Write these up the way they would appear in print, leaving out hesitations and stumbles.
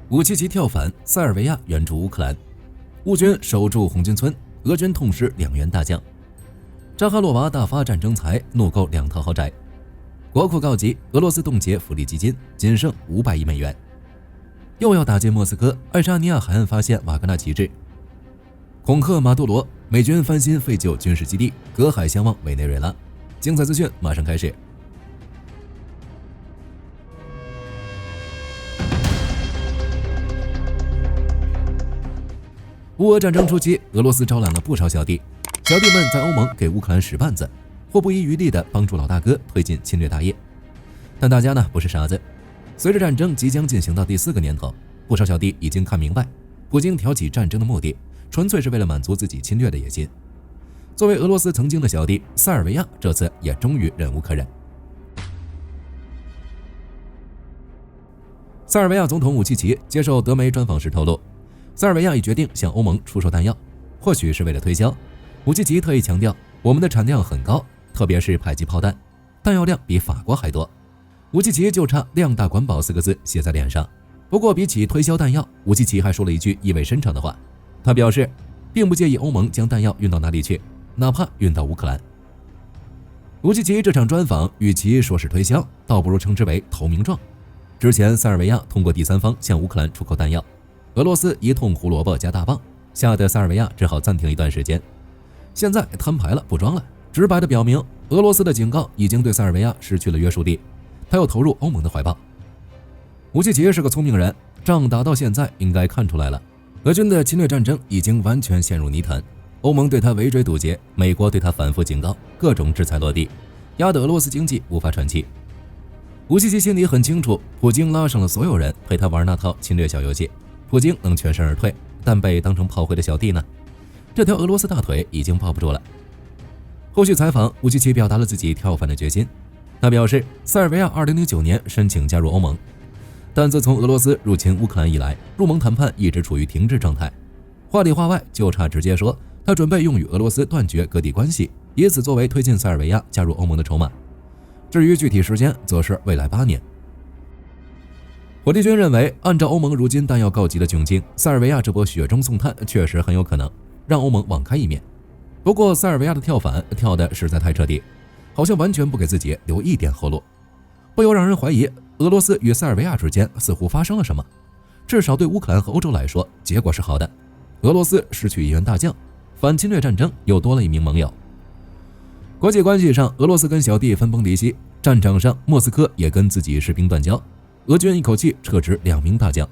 577跳反，塞尔维亚援助乌克兰，乌军守住红军村，俄军痛失2员大将。扎哈罗娃大发战争财，怒购2套豪宅。国库告急，俄罗斯冻结福利基金，仅剩500亿美元。又要打进莫斯科，爱沙尼亚海岸发现瓦格纳旗帜。恐吓马杜罗，美军翻新废旧军事基地，隔海相望委内瑞拉。精彩资讯马上开始。乌俄战争初期，俄罗斯招揽了不少小弟，小弟们在欧盟给乌克兰使绊子，或不遗余力地帮助老大哥推进侵略大业。但大家呢不是傻子，随着战争即将进行到第4个年头，不少小弟已经看明白，普京挑起战争的目的纯粹是为了满足自己侵略的野心。作为俄罗斯曾经的小弟，塞尔维亚这次也终于忍无可忍。塞尔维亚总统武契奇接受德媒专访时透露，塞尔维亚已决定向欧盟出售弹药，或许是为了推销。武契奇特意强调，我们的产量很高，特别是迫击炮弹，弹药量比法国还多。武契奇就差量大管饱4个字写在脸上。不过比起推销弹药，武契奇还说了一句意味深长的话，他表示并不介意欧盟将弹药运到哪里去，哪怕运到乌克兰。武契奇这场专访与其说是推销，倒不如称之为投名状。之前塞尔维亚通过第三方向乌克兰出口弹药，俄罗斯一通胡萝卜加大棒，吓得塞尔维亚只好暂停一段时间。现在摊牌了，不装了，直白地表明俄罗斯的警告已经对塞尔维亚失去了约束力，他又投入欧盟的怀抱。武契奇是个聪明人，仗打到现在应该看出来了，俄军的侵略战争已经完全陷入泥潭，欧盟对他围追堵截，美国对他反复警告，各种制裁落地，压得俄罗斯经济无法喘气。武契奇心里很清楚，普京拉上了所有人陪他玩那套侵略小游戏，普京能全身而退，但被当成炮灰的小弟呢？这条俄罗斯大腿已经抱不住了。后续采访，武契奇表达了自己跳反的决心。他表示，塞尔维亚2009年申请加入欧盟，但自从俄罗斯入侵乌克兰以来，入盟谈判一直处于停滞状态。话里话外就差直接说，他准备用与俄罗斯断绝各地关系，以此作为推进塞尔维亚加入欧盟的筹码。至于具体时间，则是未来8年。火力军认为，按照欧盟如今弹药告急的窘境，塞尔维亚这波雪中送炭确实很有可能让欧盟网开一面。不过塞尔维亚的跳反跳得实在太彻底，好像完全不给自己留一点后路，不由让人怀疑俄罗斯与塞尔维亚之间似乎发生了什么。至少对乌克兰和欧洲来说，结果是好的，俄罗斯失去1员大将，反侵略战争又多了1名盟友。国际关系上，俄罗斯跟小弟分崩离析，战场上莫斯科也跟自己士兵断交，俄军一口气撤职2名大将。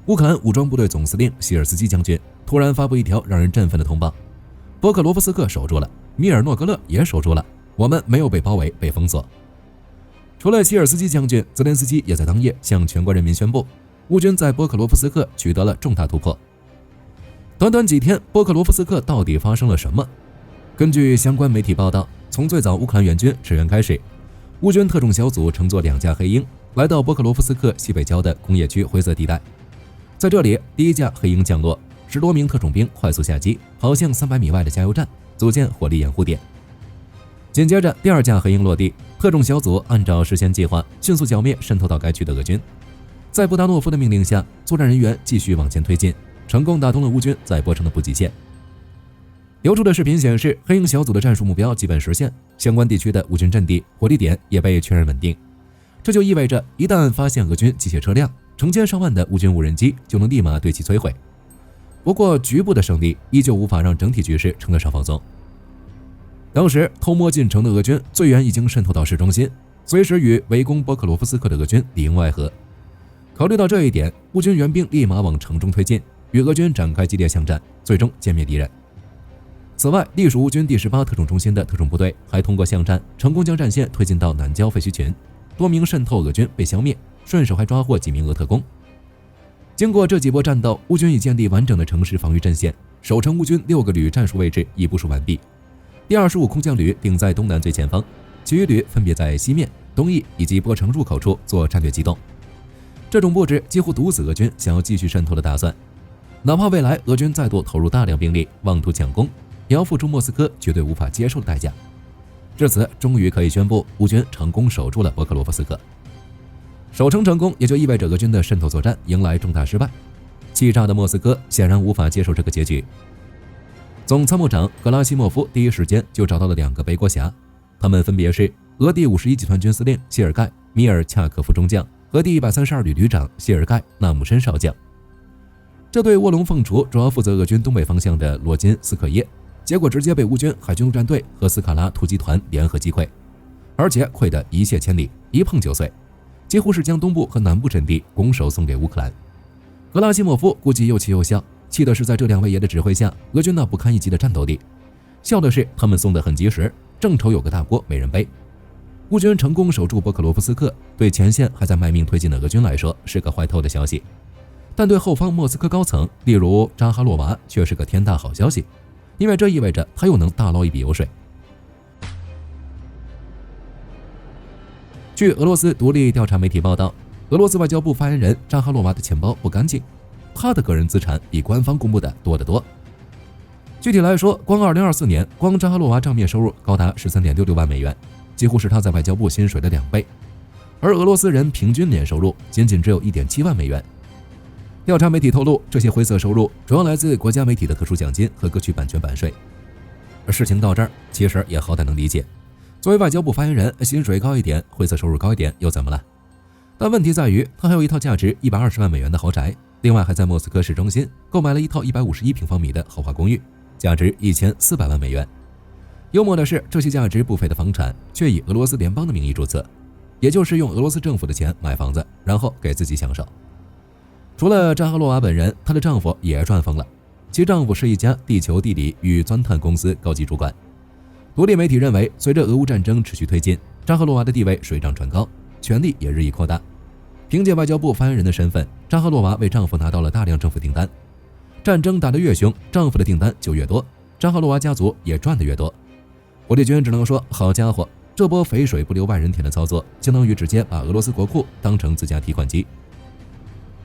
乌克兰武装部队总司令希尔斯基将军突然发布一条让人振奋的通报：波克罗夫斯克守住了，米尔诺格勒也守住了，我们没有被包围被封锁。除了希尔斯基将军，泽连斯基也在当夜向全国人民宣布，乌军在波克罗夫斯克取得了重大突破。短短几天，波克罗夫斯克到底发生了什么？根据相关媒体报道，从最早乌克兰援军驰援开始，乌军特种小组乘坐2架黑鹰来到波克罗夫斯克西北郊的工业区灰色地带。在这里，第1架黑鹰降落，10多名特种兵快速下机，跑向300米外的加油站，组建火力掩护点。紧接着，第2架黑鹰落地，特种小组按照事先计划，迅速剿灭渗透到该区的俄军。在布达诺夫的命令下，作战人员继续往前推进，成功打通了乌军在波城的补给线。流出的视频显示，黑鹰小组的战术目标基本实现，相关地区的乌军阵地、火力点也被确认稳定。这就意味着，一旦发现俄军机械车辆，成千上万的乌军无人机就能立马对其摧毁。不过，局部的胜利依旧无法让整体局势称得上放松。当时偷摸进城的俄军最远已经渗透到市中心，随时与围攻波克罗夫斯克的俄军里应外合。考虑到这一点，乌军援兵立马往城中推进，与俄军展开激烈巷战，最终歼灭敌人。此外，隶属乌军第18特种中心的特种部队还通过巷战，成功将战线推进到南郊废墟群，多名渗透俄军被消灭，顺手还抓获几名俄特工。经过这几波战斗，乌军已建立完整的城市防御阵线，守城乌军6个旅战术位置已部署完毕。第25空降旅顶在东南最前方，其余旅分别在西面、东翼以及波城入口处做战略机动。这种布置几乎堵死俄军想要继续渗透的打算，哪怕未来俄军再度投入大量兵力妄图抢攻，也要付出莫斯科绝对无法接受的代价。至此，终于可以宣布乌军成功守住了波克罗夫斯克。守城成功也就意味着俄军的渗透作战迎来重大失败。气炸的莫斯科显然无法接受这个结局。总参谋长格拉西莫夫第一时间就找到了2个背锅侠，他们分别是俄第51集团军司令谢尔盖·米尔恰科夫中将和第132旅旅长谢尔盖·纳姆申少将。这对卧龙凤雏主要负责俄军东北方向的罗金斯克耶，结果直接被乌军海军陆战队和斯卡拉突击团联合击溃，而且溃得一泻千里，一碰就碎，几乎是将东部和南部阵地拱手送给乌克兰。格拉西莫夫估计又气又笑，气的是在这2位爷的指挥下，俄军那不堪一击的战斗力；笑的是他们送得很及时，正愁有个大锅没人背。乌军成功守住波克罗夫斯克，对前线还在卖命推进的俄军来说是个坏透的消息，但对后方莫斯科高层，例如扎哈洛娃，却是个天大好消息，因为这意味着他又能大捞一笔油水。据俄罗斯独立调查媒体报道，俄罗斯外交部发言人扎哈洛娃的钱包不干净，他的个人资产比官方公布的多得多。具体来说，光2024年，光扎哈洛娃账面收入高达13.66万美元，几乎是他在外交部薪水的2倍，而俄罗斯人平均年收入仅仅只有1.7万美元。调查媒体透露，这些灰色收入主要来自国家媒体的特殊奖金和歌曲版权版税。而事情到这儿，其实也好歹能理解，作为外交部发言人，薪水高一点，灰色收入高一点又怎么了？但问题在于，他还有一套价值120万美元的豪宅，另外还在莫斯科市中心购买了一套151平方米的豪华公寓，价值1400万美元。幽默的是，这些价值不菲的房产却以俄罗斯联邦的名义注册，也就是用俄罗斯政府的钱买房子，然后给自己享受。除了扎哈洛娃本人，她的丈夫也赚疯了，其丈夫是一家地球地理与钻探公司高级主管。独立媒体认为，随着俄乌战争持续推进，扎哈洛娃的地位水涨船高，权力也日益扩大。凭借外交部发言人的身份，扎哈洛娃为丈夫拿到了大量政府订单。战争打得越凶，丈夫的订单就越多，扎哈洛娃家族也赚得越多。火力军只能说，好家伙，这波肥水不流外人田的操作，相当于直接把俄罗斯国库当成自家提款机。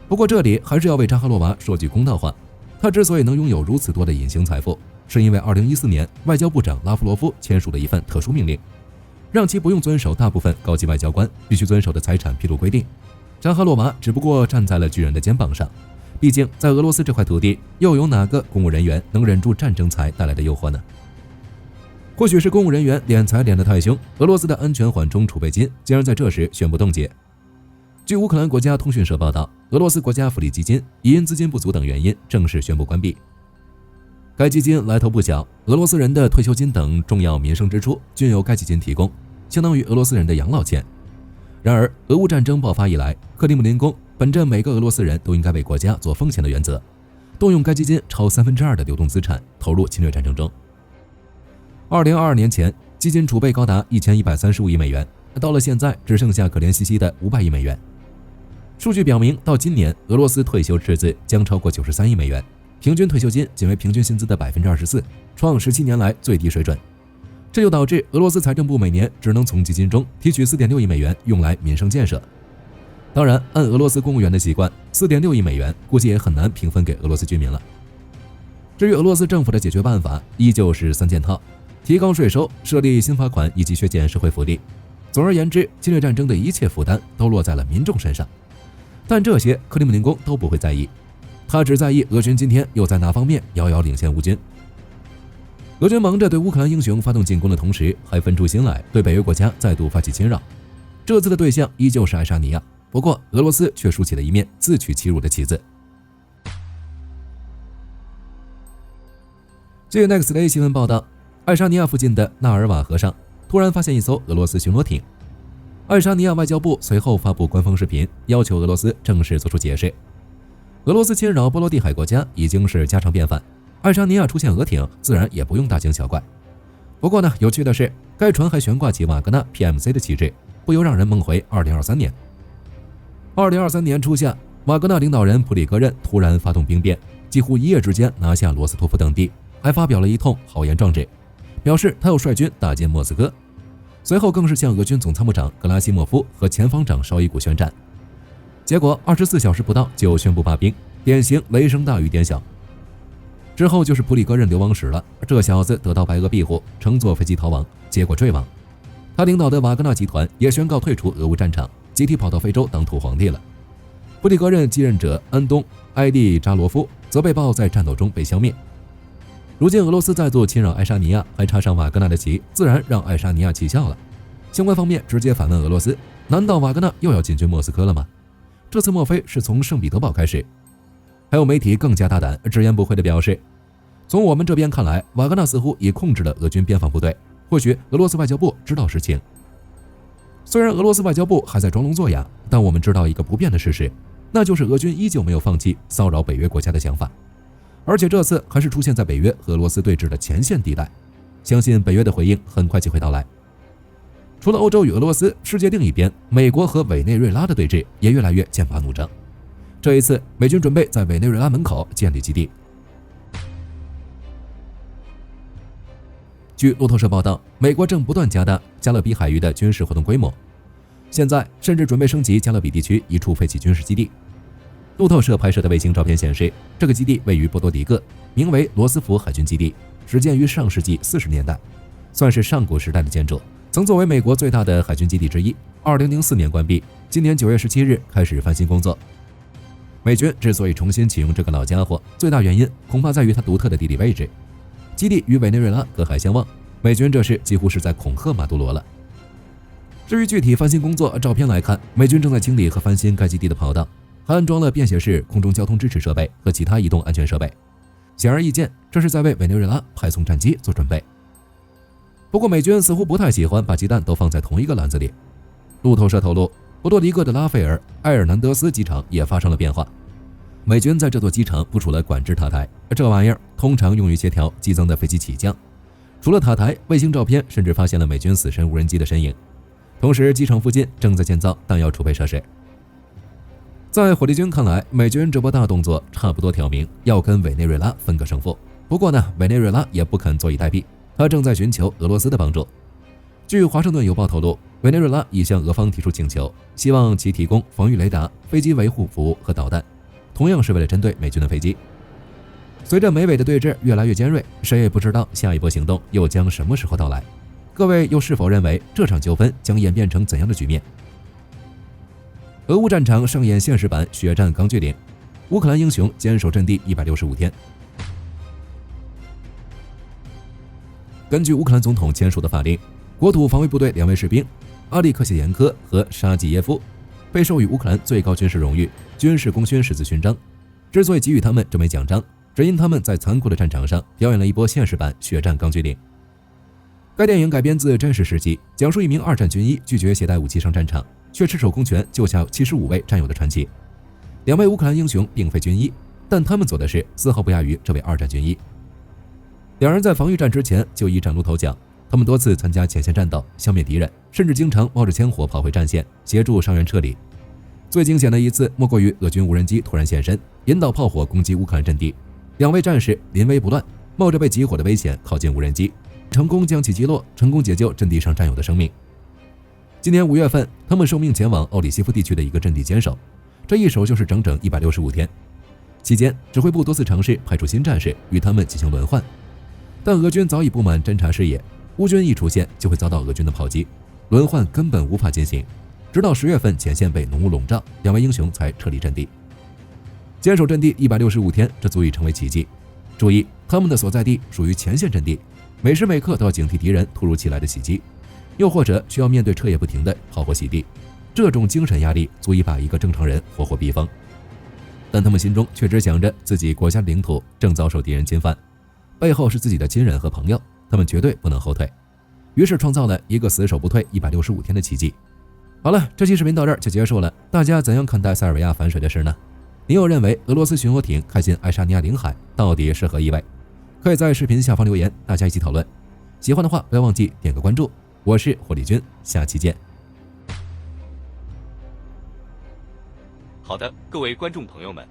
不过这里还是要为扎哈洛娃说句公道话，他之所以能拥有如此多的隐形财富，是因为2014年外交部长拉夫罗夫签署了一份特殊命令，让其不用遵守大部分高级外交官必须遵守的财产披露规定。扎哈洛娃只不过站在了巨人的肩膀上，毕竟在俄罗斯这块土地，又有哪个公务人员能忍住战争财带来的诱惑呢？或许是公务人员敛财敛得太凶，俄罗斯的安全缓冲储备金竟然在这时宣布冻结。据乌克兰国家通讯社报道，俄罗斯国家福利基金已因资金不足等原因正式宣布关闭。该基金来头不小，俄罗斯人的退休金等重要民生支出均由该基金提供，相当于俄罗斯人的养老钱。然而，俄乌战争爆发以来，克里姆林宫本着每个俄罗斯人都应该为国家做奉献的原则，动用该基金超2/3的流动资产投入侵略战争中。2022年前，基金储备高达1135亿美元，到了现在只剩下可怜兮兮的500亿美元。数据表明，到今年，俄罗斯退休赤字将超过93亿美元，平均退休金仅为平均薪资的24%，创17年来最低水准。这就导致俄罗斯财政部每年只能从基金中提取4.6亿美元用来民生建设。当然，按俄罗斯公务员的习惯，4.6亿美元估计也很难平分给俄罗斯居民了。至于俄罗斯政府的解决办法，依旧是3件套：提高税收、设立新罚款以及削减社会福利。总而言之，侵略战争的一切负担都落在了民众身上。但这些克里姆林宫都不会在意，他只在意俄军今天又在哪方面遥遥领先乌军。俄军忙着对乌克兰英雄发动进攻的同时，还分出心来对北约国家再度发起侵扰。这次的对象依旧是爱沙尼亚，不过俄罗斯却竖起了一面自取其辱的旗子。据 Nextday 新闻报道，爱沙尼亚附近的纳尔瓦河上突然发现一艘俄罗斯巡逻艇。爱沙尼亚外交部随后发布官方视频，要求俄罗斯正式做出解释。俄罗斯侵扰波罗的海国家已经是家常便饭，爱沙尼亚出现俄艇自然也不用大惊小怪。不过呢，有趣的是，该船还悬挂起瓦格纳 PMC 的旗帜，不由让人梦回2023年。2023年初夏，瓦格纳领导人普里戈任突然发动兵变，几乎一夜之间拿下罗斯托夫等地，还发表了一通豪言壮志，表示他要率军打进莫斯科。随后更是向俄军总参谋长格拉西莫夫和前方长绍伊古宣战，结果24小时不到就宣布罢兵，典型雷声大雨点小。之后就是普里戈任流亡史了，这小子得到白俄庇护，乘坐飞机逃亡，结果坠亡。他领导的瓦格纳集团也宣告退出俄乌战场，集体跑到非洲当土皇帝了。布迪格任继任者安东·埃利扎罗夫则被曝在战斗中被消灭。如今俄罗斯再度侵扰爱沙尼亚，还插上瓦格纳的旗，自然让爱沙尼亚气笑了。相关方面直接反问俄罗斯：难道瓦格纳又要进军莫斯科了吗？这次莫非是从圣彼得堡开始？还有媒体更加大胆，直言不讳地表示，从我们这边看来，瓦格纳似乎已控制了俄军边防部队，或许俄罗斯外交部知道实情。虽然俄罗斯外交部还在装聋作哑，但我们知道一个不变的事实，那就是俄军依旧没有放弃骚扰北约国家的想法，而且这次还是出现在北约和俄罗斯对峙的前线地带，相信北约的回应很快就会到来。除了欧洲与俄罗斯，世界另一边，美国和委内瑞拉的对峙也越来越剑拔弩张。这一次，美军准备在委内瑞拉门口建立基地。据路透社报道，美国正不断加大加勒比海域的军事活动规模，现在甚至准备升级加勒比地区一处废弃军事基地。路透社拍摄的卫星照片显示，这个基地位于波多黎各，名为罗斯福海军基地，始建于上世纪40年代，算是上古时代的建筑。曾作为美国最大的海军基地之一，2004年关闭，今年9月17日开始翻新工作。美军之所以重新启用这个老家伙，最大原因恐怕在于它独特的地理位置。基地与委内瑞拉隔海相望，美军这时几乎是在恐吓马杜罗了。至于具体翻新工作照片来看，美军正在清理和翻新该基地的跑道，还安装了便携式空中交通支持设备和其他移动安全设备。显而易见，这是在为委内瑞拉派送战机做准备。不过美军似乎不太喜欢把鸡蛋都放在同一个篮子里。路透社透露，波多黎各的拉斐尔·埃尔南德斯机场也发生了变化。美军在这座机场部署了管制塔台，这玩意儿通常用于协调激增的飞机起降。除了塔台，卫星照片甚至发现了美军死神无人机的身影。同时，机场附近正在建造弹药储备设施。在火力军看来，美军这波大动作差不多挑明要跟委内瑞拉分个胜负。不过呢，委内瑞拉也不肯坐以待毙，他正在寻求俄罗斯的帮助。据华盛顿邮报透露，委内瑞拉已向俄方提出请求，希望其提供防御雷达、飞机维护服务和导弹，同样是为了针对美军的飞机。随着美委的对峙越来越尖锐，谁也不知道下一波行动又将什么时候到来。各位又是否认为这场纠纷将演变成怎样的局面？俄乌战场上演现实版血战钢锯岭，乌克兰英雄坚守阵地165天。根据乌克兰总统签署的法令，国土防卫部队2位士兵阿利克谢延科和沙季耶夫被授予乌克兰最高军事荣誉军事功勋十字勋章。之所以给予他们这枚奖章，只因他们在残酷的战场上表演了一波现实版血战钢锯岭。该电影改编自真实事迹，讲述一名二战军医拒绝携带武器上战场，却赤手空拳救下75位战友的传奇。2位乌克兰英雄并非军医，但他们做的事丝毫不亚于这位二战军医。两人在防御战之前就已崭露头角，他们多次参加前线战斗，消灭敌人，甚至经常冒着枪火跑回战线，协助伤员撤离。最惊险的一次莫过于俄军无人机突然现身，引导炮火攻击乌克兰阵地，2位战士临危不乱，冒着被集火的危险靠近无人机，成功将其击落，成功解救阵地上战友的生命。今年5月份，他们受命前往奥里西夫地区的一个阵地坚守，这一守就是整整165天。期间，指挥部多次尝试派出新战士与他们进行轮换，但俄军早已布满侦察视野，乌军一出现就会遭到俄军的炮击，轮换根本无法进行。直到10月份前线被浓雾笼罩，2位英雄才撤离阵地。坚守阵地165天，这足以成为奇迹。注意，他们的所在地属于前线阵地，每时每刻都要警惕敌人突如其来的袭击，又或者需要面对彻夜不停的炮火洗地。这种精神压力足以把一个正常人活活逼疯。但他们心中却只想着自己国家领土正遭受敌人侵犯，背后是自己的亲人和朋友，他们绝对不能后退。于是创造了一个死守不退165天的奇迹。好了，这期视频到这儿就结束了。大家怎样看待塞尔维亚反水的事呢？你又认为俄罗斯巡逻艇开进爱沙尼亚领海到底是何意味？可以在视频下方留言，大家一起讨论。喜欢的话不要忘记点个关注。我是火力军，下期见。好的，各位观众朋友们，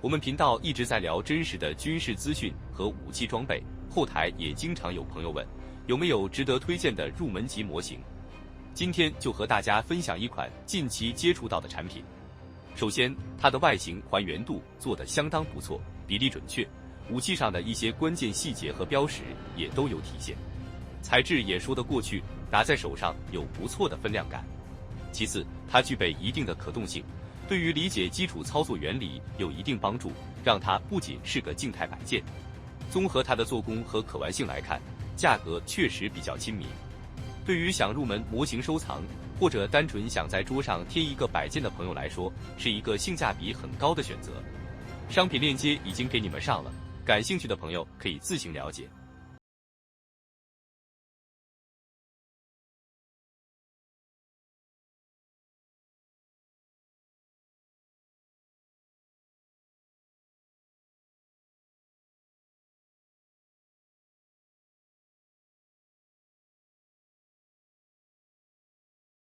我们频道一直在聊真实的军事资讯和武器装备，后台也经常有朋友问，有没有值得推荐的入门级模型？今天就和大家分享一款近期接触到的产品。首先，它的外形还原度做得相当不错，比例准确，武器上的一些关键细节和标识也都有体现，材质也说得过去，拿在手上有不错的分量感。其次，它具备一定的可动性，对于理解基础操作原理有一定帮助，让它不仅是个静态摆件。综合它的做工和可玩性来看，价格确实比较亲民。对于想入门模型收藏，或者单纯想在桌上贴一个摆件的朋友来说，是一个性价比很高的选择。商品链接已经给你们上了，感兴趣的朋友可以自行了解。